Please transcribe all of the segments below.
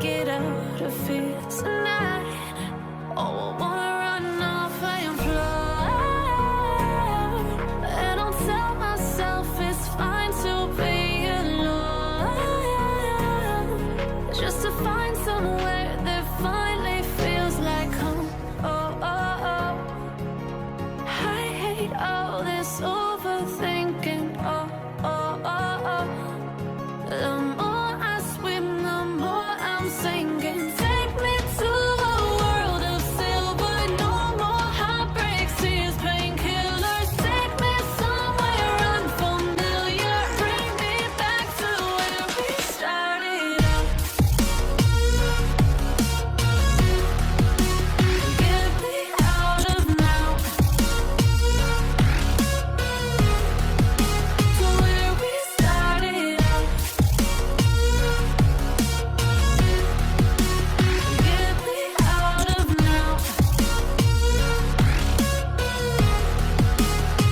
get out of here tonight. Oh, I wanna run off and fly. And I'll tell myself it's fine to be alone, just to find somewhere that finally feels like home. Oh, oh, oh. I hate all this overthinking. Oh, oh, oh, oh. The more I swim, the more I'm sinking. Take me to a world of silver. No more heartbreaks, tears, painkillers. Take me somewhere unfamiliar. Bring me back to where we started out. Get me out of now. To where we started out. Get me out of now.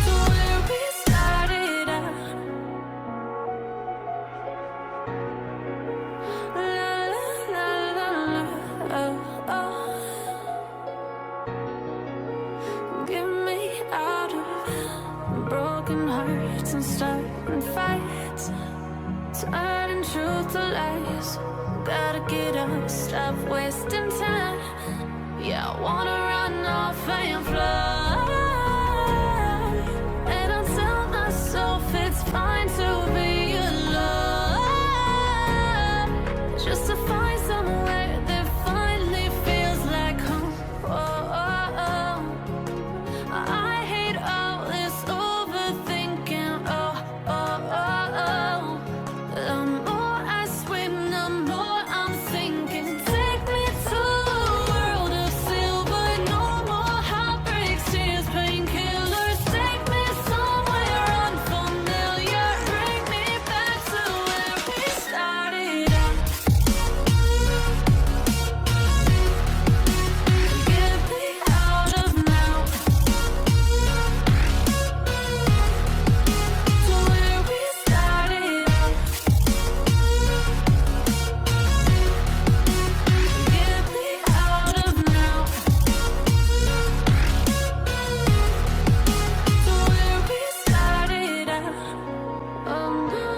To where we started out. La la la la, oh, oh. Get me out of broken hearts and starting fights, turning truth to lies. Gotta get up, stop wasting time. Yeah, I wanna run off and fly. And I'll tell myself it's fine to be alone, just to find somewhere that finally feels like home. Oh, oh, oh. I hate all this overthinking. Oh, oh, oh, oh. The more I swim, the more I'm sinking. Take me to a world of silver. No more heartbreaks, tears, painkillers. Take me somewhere unfamiliar. Bring me back to where we started out. Get me out of now. To where we started out. Get me out of now. To where we started out. Oh no.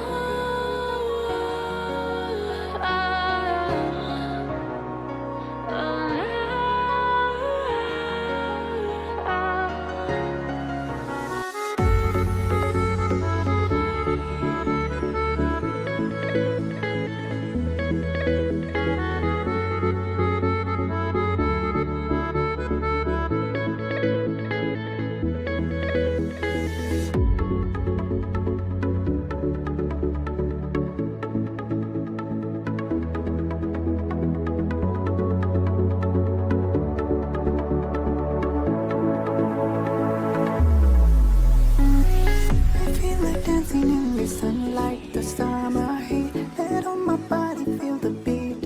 I feel like dancing in the sunlight, the summer heat. Let on my body feel the beat.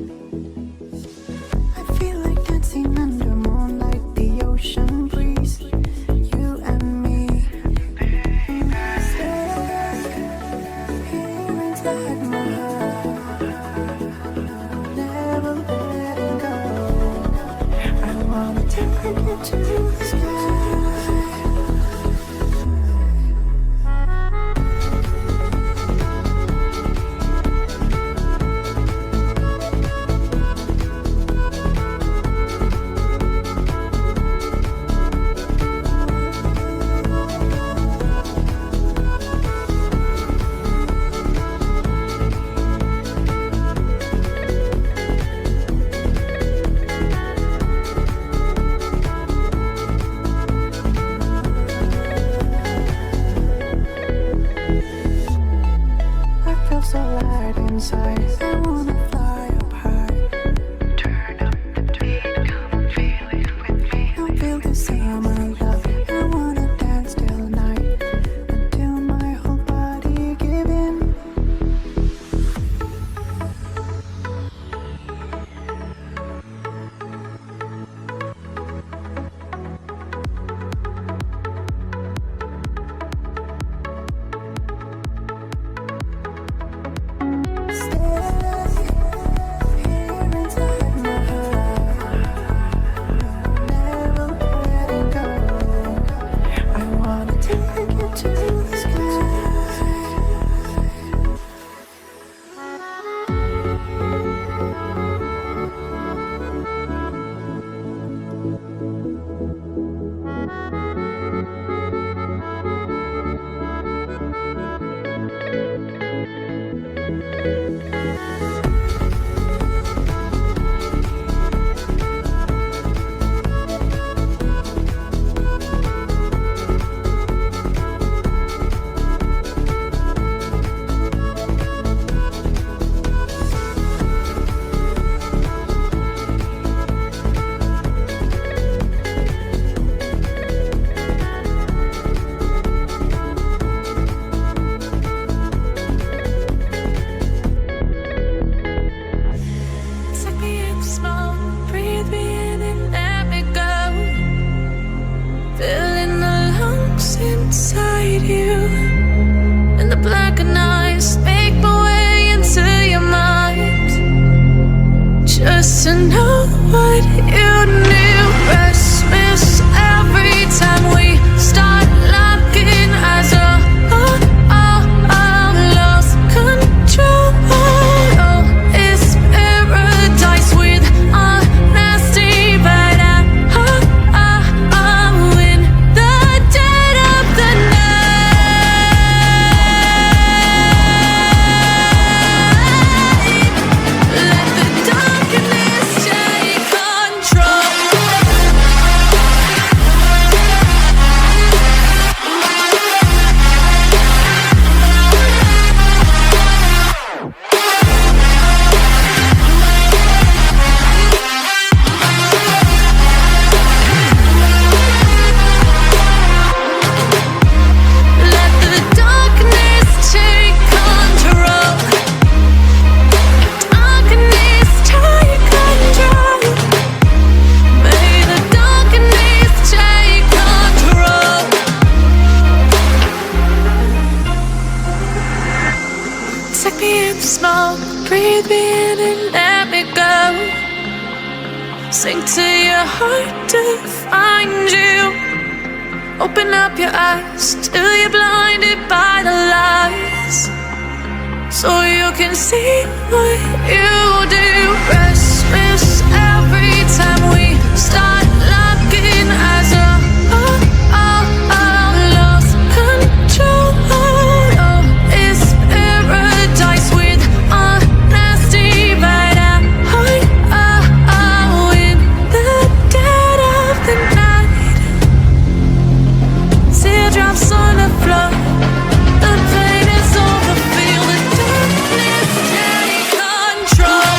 I feel like dancing under moonlight, the ocean breeze. You and me. Stay here inside my heart. Never letting go. I wanna take you to the sky. of smoke. Breathe me in and let me go. Filling the lungs inside you. And the blackened eyes make my way into your mind. Just to know what you knew. Restless every time we start locking eyes. Lost control. Oh, it's paradise with honesty, but I'm in the dead of the night. Let the darkness take control. Let the darkness take control. Darkness take control. May the darkness take control. Take me in the smoke, breathe me in and let me go. Sink to your heart to find you. Open up your eyes till you're blinded by the lies, so you can see what you do. Restless every time we start locking eyes. Lost control. Oh, it's paradise with honesty, but I'm in the dead of the night. Teardrops on the floor. The pain is over. Feel the darkness take control.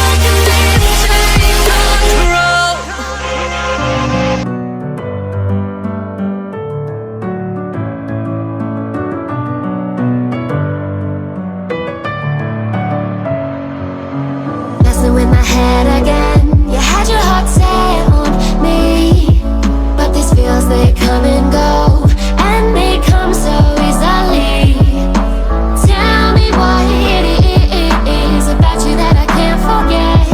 Darkness take control. Messing with my head again. You had your heart set on me, but these feels, they come and go, and they come so easily. Tell me what it is about you that I can't forget,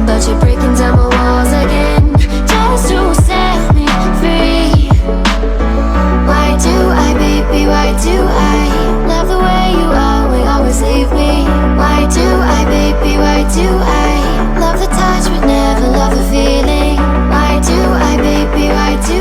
but you're breaking down my walls again, just to set me free. Why do I, baby, why do I love the way you are, we always leave me? Why do I, baby, why do I love the touch but never love the feeling? Why do I, baby, why do